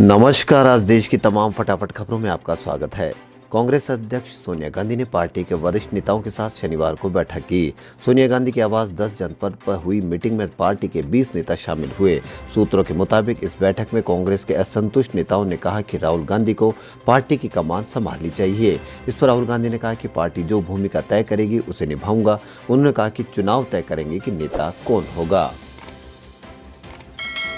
नमस्कार। आज देश की तमाम फटाफट खबरों में आपका स्वागत है। कांग्रेस अध्यक्ष सोनिया गांधी ने पार्टी के वरिष्ठ नेताओं के साथ शनिवार को बैठक की। सोनिया गांधी के आवास 10 जनपद पर हुई मीटिंग में पार्टी के 20 नेता शामिल हुए। सूत्रों के मुताबिक इस बैठक में कांग्रेस के असंतुष्ट नेताओं ने कहा कि राहुल गांधी को पार्टी की कमान संभालनी चाहिए। इस पर राहुल गांधी ने कहा कि पार्टी जो भूमिका तय करेगी उसे निभाऊंगा। उन्होंने कहा कि चुनाव तय करेंगे कि नेता कौन होगा।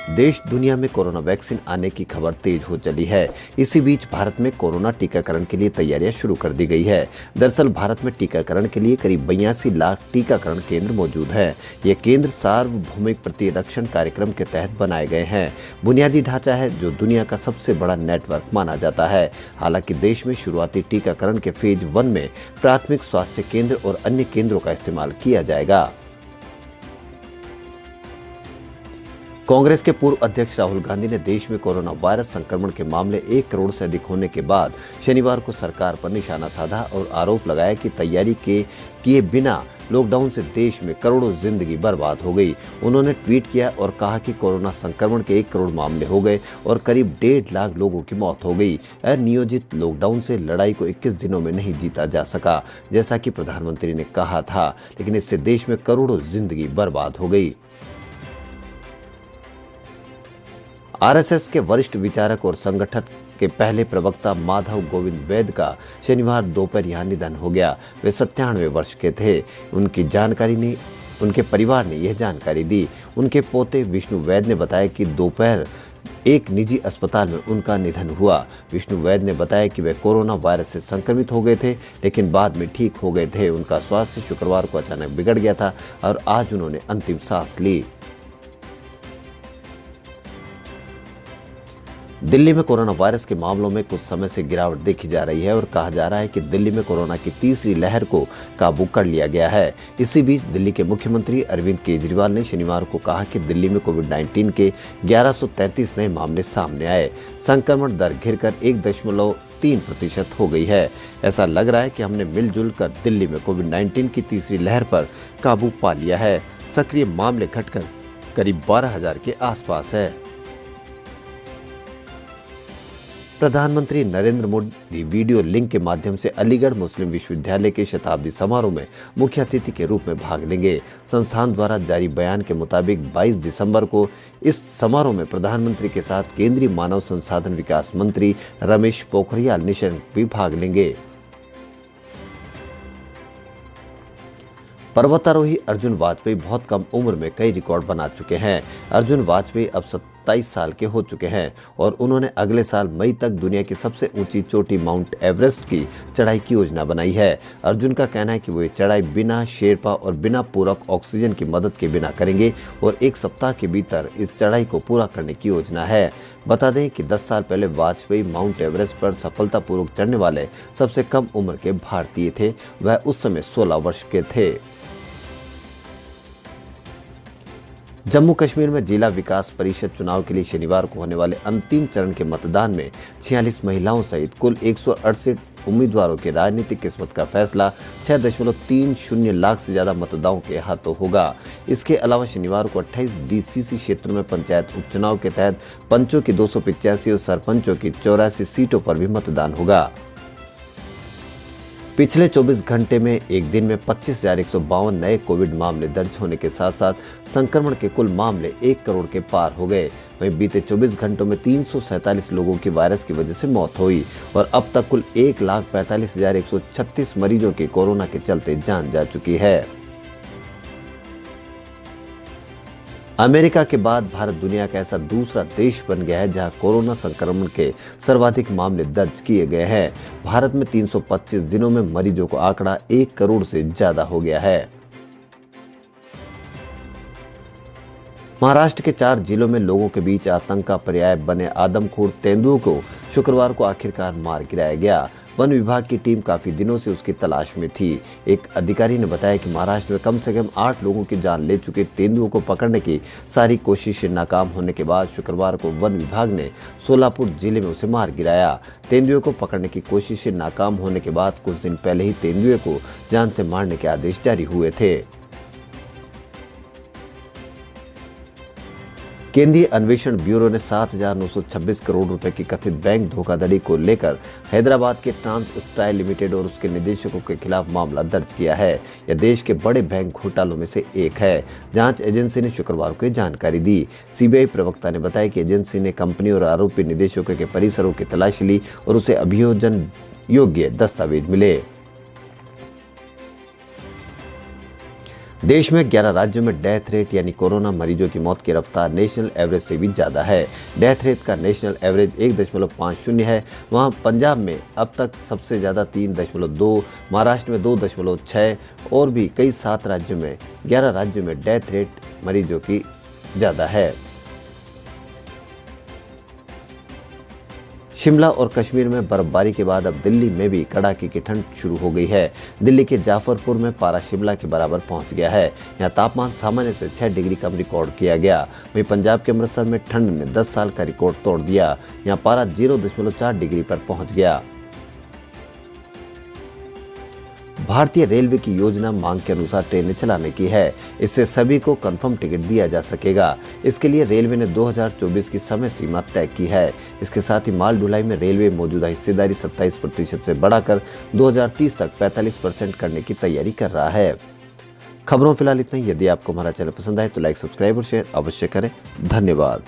देश दुनिया में कोरोना वैक्सीन आने की खबर तेज हो चली है। इसी बीच भारत में कोरोना टीकाकरण के लिए तैयारियां शुरू कर दी गई है। दरअसल भारत में टीकाकरण के लिए करीब 82 लाख टीकाकरण केंद्र मौजूद हैं। ये केंद्र सार्वभौमिक प्रतिरक्षण कार्यक्रम के तहत बनाए गए हैं। बुनियादी ढांचा है जो दुनिया का सबसे बड़ा नेटवर्क माना जाता है। हालांकि देश में शुरुआती टीकाकरण के फेज 1 में प्राथमिक स्वास्थ्य केंद्र और अन्य केंद्रों का इस्तेमाल किया जाएगा। कांग्रेस के पूर्व अध्यक्ष राहुल गांधी ने देश में कोरोना वायरस संक्रमण के मामले 1 करोड़ से अधिक होने के बाद शनिवार को सरकार पर निशाना साधा और आरोप लगाया कि तैयारी किए बिना लॉकडाउन से देश में करोड़ों जिंदगी बर्बाद हो गई। उन्होंने ट्वीट किया और कहा कि कोरोना संक्रमण के 1 करोड़ मामले हो गए और करीब 1.5 लाख लोगों की मौत हो गई। अनियोजित लॉकडाउन से लड़ाई को 21 दिनों में नहीं जीता जा सका, जैसा कि प्रधानमंत्री ने कहा था, लेकिन इससे देश में करोड़ों जिंदगी बर्बाद हो गई। आरएसएस के वरिष्ठ विचारक और संगठन के पहले प्रवक्ता माधव गोविंद वैद का शनिवार दोपहर यहां निधन हो गया। वे 97 वर्ष के थे। उनके परिवार ने यह जानकारी दी। उनके पोते विष्णु वैद ने बताया कि दोपहर एक निजी अस्पताल में उनका निधन हुआ। विष्णु वैद ने बताया कि वे कोरोना वायरस से संक्रमित हो गए थे, लेकिन बाद में ठीक हो गए थे। उनका स्वास्थ्य शुक्रवार को अचानक बिगड़ गया था और आज उन्होंने अंतिम सांस ली। दिल्ली में कोरोना वायरस के मामलों में कुछ समय से गिरावट देखी जा रही है और कहा जा रहा है कि दिल्ली में कोरोना की तीसरी लहर को काबू कर लिया गया है। इसी बीच दिल्ली के मुख्यमंत्री अरविंद केजरीवाल ने शनिवार को कहा कि दिल्ली में कोविड-19 के 1133 नए मामले सामने आए। संक्रमण दर घिरकर 1.3% हो गई है। ऐसा लग रहा है कि हमने मिलजुल कर दिल्ली में कोविड-19 की तीसरी लहर पर काबू पा लिया है। सक्रिय मामले घटकर करीब 12,000 के आसपास है। प्रधानमंत्री नरेंद्र मोदी वीडियो लिंक के माध्यम से अलीगढ़ मुस्लिम विश्वविद्यालय के शताब्दी समारोह में मुख्य अतिथि के रूप में भाग लेंगे। संस्थान द्वारा जारी बयान के मुताबिक 22 दिसंबर को इस समारोह में प्रधानमंत्री के साथ केंद्रीय मानव संसाधन विकास मंत्री रमेश पोखरियाल निशंक भी भाग लेंगे। पर्वतारोही अर्जुन वाजपेयी बहुत कम उम्र में कई रिकॉर्ड बना चुके हैं। अर्जुन वाजपेयी अब 27 साल के हो चुके हैं और उन्होंने अगले साल मई तक दुनिया की सबसे ऊंची चोटी माउंट एवरेस्ट की चढ़ाई की योजना बनाई है। अर्जुन का कहना है कि वो ये चढ़ाई बिना शेरपा और बिना पूरक ऑक्सीजन की मदद के बिना करेंगे और 1 सप्ताह के भीतर इस चढ़ाई को पूरा करने की योजना है। बता दें कि 10 साल पहले वाजपेयी माउंट एवरेस्ट पर सफलतापूर्वक चढ़ने वाले सबसे कम उम्र के भारतीय थे। वह उस समय 16 वर्ष के थे। जम्मू कश्मीर में जिला विकास परिषद चुनाव के लिए शनिवार को होने वाले अंतिम चरण के मतदान में 46 महिलाओं सहित कुल 168 उम्मीदवारों के राजनीतिक किस्मत का फैसला 6.30 लाख से ज्यादा मतदाताओं के हाथों होगा। इसके अलावा शनिवार को 28 डीसीसी क्षेत्रों में पंचायत उपचुनाव के तहत पंचों की 285 और सरपंचों की 84 सीटों पर भी मतदान होगा। पिछले 24 घंटे में एक दिन में 25,152 नए कोविड मामले दर्ज होने के साथ साथ संक्रमण के कुल मामले 1 करोड़ के पार हो गए। वहीं बीते 24 घंटों में 347 लोगों की वायरस की वजह से मौत हुई और अब तक कुल 1,45,136 मरीजों की कोरोना के चलते जान जा चुकी है। अमेरिका के बाद भारत दुनिया का ऐसा दूसरा देश बन गया है जहां कोरोना संक्रमण के सर्वाधिक मामले दर्ज किए गए हैं। भारत में 325 दिनों में मरीजों का आंकड़ा 1 करोड़ से ज्यादा हो गया है। महाराष्ट्र के 4 जिलों में लोगों के बीच आतंक का पर्याय बने आदमखोर तेंदुओं को शुक्रवार को आखिरकार मार गिराया गया। वन विभाग की टीम काफी दिनों से उसकी तलाश में थी। एक अधिकारी ने बताया कि महाराष्ट्र में कम से कम 8 लोगों की जान ले चुके तेंदुओं को पकड़ने की सारी कोशिशें नाकाम होने के बाद शुक्रवार को वन विभाग ने सोलापुर जिले में उसे मार गिराया। तेंदुओं को पकड़ने की कोशिशें नाकाम होने के बाद कुछ दिन पहले ही तेंदुए को जान से मारने के आदेश जारी हुए थे। केंद्रीय अन्वेषण ब्यूरो ने 7,926 करोड़ रुपए की कथित बैंक धोखाधड़ी को लेकर हैदराबाद के ट्रांस स्टाइल लिमिटेड और उसके निदेशकों के खिलाफ मामला दर्ज किया है। यह देश के बड़े बैंक घोटालों में से एक है। जांच एजेंसी ने शुक्रवार को यह जानकारी दी। सीबीआई प्रवक्ता ने बताया कि एजेंसी ने कंपनी और आरोपी निदेशकों के परिसरों की तलाशी ली और उसे अभियोजन योग्य दस्तावेज मिले। देश में 11 राज्यों में डेथ रेट यानी कोरोना मरीजों की मौत की रफ्तार नेशनल एवरेज से भी ज़्यादा है। डेथ रेट का नेशनल एवरेज 1.50 है। वहाँ पंजाब में अब तक सबसे ज़्यादा 3.2, महाराष्ट्र में 2.6 और भी कई 7 राज्यों में 11 राज्यों में डेथ रेट मरीजों की ज़्यादा है। शिमला और कश्मीर में बर्फबारी के बाद अब दिल्ली में भी कड़ाके की ठंड शुरू हो गई है। दिल्ली के जाफरपुर में पारा शिमला के बराबर पहुंच गया है। यहां तापमान सामान्य से 6 डिग्री कम रिकॉर्ड किया गया। वहीं पंजाब के अमृतसर में ठंड ने 10 साल का रिकॉर्ड तोड़ दिया। यहां पारा 0.4 डिग्री पर पहुंच गया। भारतीय रेलवे की योजना मांग के अनुसार ट्रेनें चलाने की है। इससे सभी को कंफर्म टिकट दिया जा सकेगा। इसके लिए रेलवे ने 2024 की समय सीमा तय की है। इसके साथ ही माल ढुलाई में रेलवे मौजूदा हिस्सेदारी 27% से बढ़ाकर 2030 तक 45% करने की तैयारी कर रहा है। खबरों फिलहाल इतना ही। यदि आपको हमारा चैनल पसंद आए तो लाइक, सब्सक्राइब और शेयर अवश्य करें। धन्यवाद।